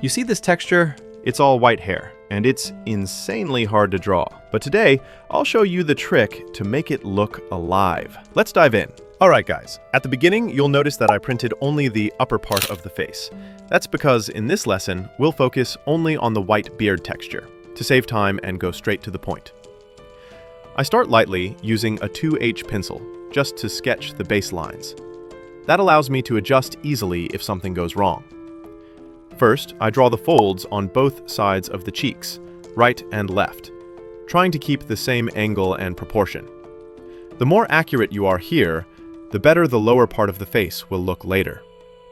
You see this texture? It's all white hair, and it's insanely hard to draw. But today, I'll show you the trick to make it look alive. Let's dive in. Alright guys, at the beginning, you'll notice that I printed only the upper part of the face. That's because in this lesson, we'll focus only on the white beard texture, to save time and go straight to the point. I start lightly using a 2H pencil, just to sketch the base lines. That allows me to adjust easily if something goes wrong. First, I draw the folds on both sides of the cheeks, right and left, trying to keep the same angle and proportion. The more accurate you are here, the better the lower part of the face will look later.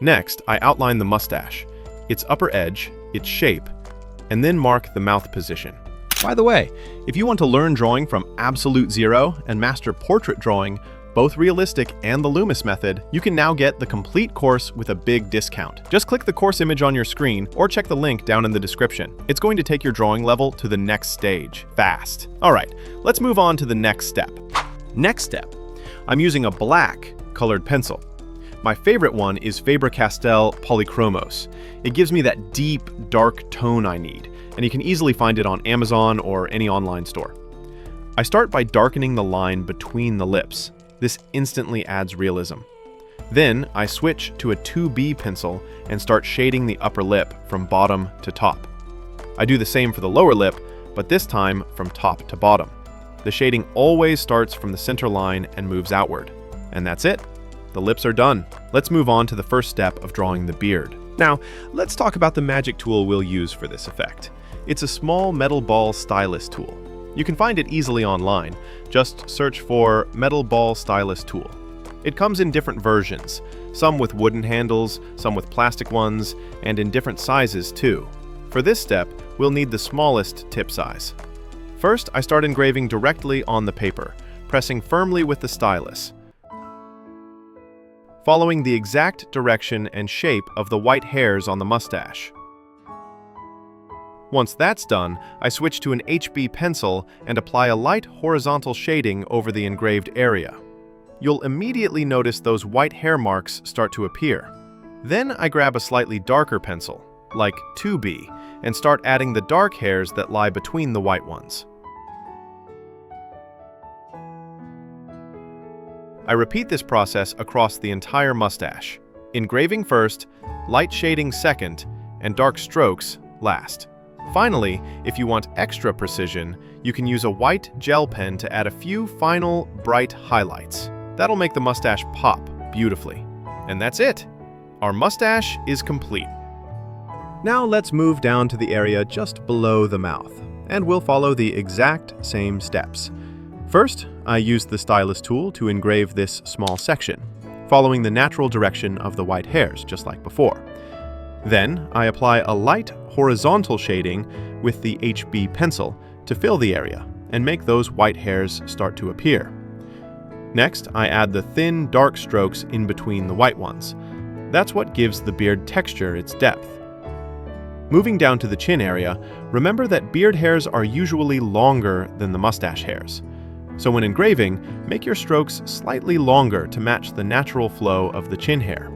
Next, I outline the mustache, its upper edge, its shape, and then mark the mouth position. By the way, if you want to learn drawing from absolute zero and master portrait drawing, both realistic and the Loomis method, you can now get the complete course with a big discount. Just click the course image on your screen or check the link down in the description. It's going to take your drawing level to the next stage, fast. Alright, let's move on to the next step. Next step, I'm using a black colored pencil. My favorite one is Faber-Castell Polychromos. It gives me that deep, dark tone I need, and you can easily find it on Amazon or any online store. I start by darkening the line between the lips. This instantly adds realism. Then I switch to a 2B pencil and start shading the upper lip from bottom to top. I do the same for the lower lip, but this time from top to bottom. The shading always starts from the center line and moves outward. And that's it. The lips are done. Let's move on to the first step of drawing the beard. Now, let's talk about the magic tool we'll use for this effect. It's a small metal ball stylus tool. You can find it easily online. Just search for Metal Ball Stylus Tool. It comes in different versions, some with wooden handles, some with plastic ones, and in different sizes too. For this step, we'll need the smallest tip size. First, I start engraving directly on the paper, pressing firmly with the stylus, following the exact direction and shape of the white hairs on the mustache. Once that's done, I switch to an HB pencil and apply a light horizontal shading over the engraved area. You'll immediately notice those white hair marks start to appear. Then I grab a slightly darker pencil, like 2B, and start adding the dark hairs that lie between the white ones. I repeat this process across the entire mustache, engraving first, light shading second, and dark strokes last. Finally, if you want extra precision, you can use a white gel pen to add a few final, bright highlights. That'll make the mustache pop beautifully. And that's it! Our mustache is complete. Now let's move down to the area just below the mouth, and we'll follow the exact same steps. First, I use the stylus tool to engrave this small section, following the natural direction of the white hairs, just like before. Then, I apply a light horizontal shading with the HB pencil to fill the area and make those white hairs start to appear. Next, I add the thin, dark strokes in between the white ones. That's what gives the beard texture its depth. Moving down to the chin area, remember that beard hairs are usually longer than the mustache hairs. So when engraving, make your strokes slightly longer to match the natural flow of the chin hair.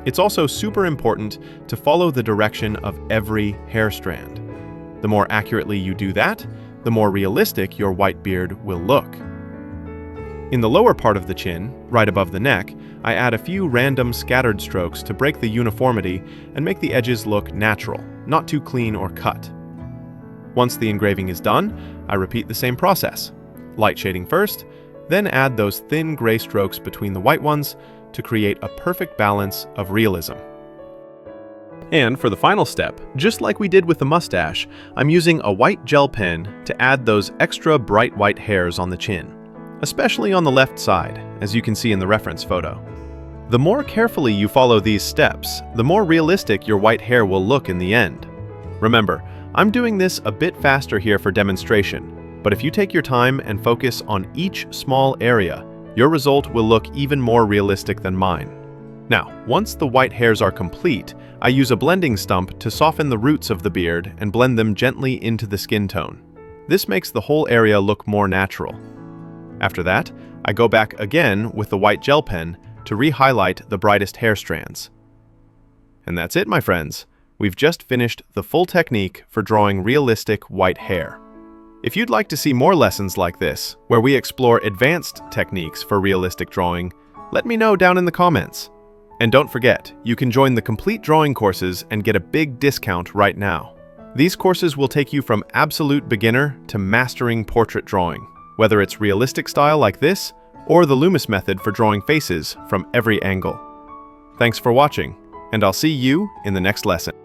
It's also super important to follow the direction of every hair strand. The more accurately you do that, the more realistic your white beard will look. In the lower part of the chin, right above the neck, I add a few random scattered strokes to break the uniformity and make the edges look natural, not too clean or cut. Once the engraving is done, I repeat the same process. Light shading first, then add those thin gray strokes between the white ones to create a perfect balance of realism. And for the final step, just like we did with the mustache, I'm using a white gel pen to add those extra bright white hairs on the chin, especially on the left side, as you can see in the reference photo. The more carefully you follow these steps, the more realistic your white hair will look in the end. Remember, I'm doing this a bit faster here for demonstration, but if you take your time and focus on each small area, your result will look even more realistic than mine. Now, once the white hairs are complete, I use a blending stump to soften the roots of the beard and blend them gently into the skin tone. This makes the whole area look more natural. After that, I go back again with the white gel pen to re-highlight the brightest hair strands. And that's it, my friends. we've just finished the full technique for drawing realistic white hair. If you'd like to see more lessons like this, where we explore advanced techniques for realistic drawing, let me know down in the comments. And don't forget, you can join the complete drawing courses and get a big discount right now. These courses will take you from absolute beginner to mastering portrait drawing, whether it's realistic style like this, or the Loomis method for drawing faces from every angle. Thanks for watching, and I'll see you in the next lesson.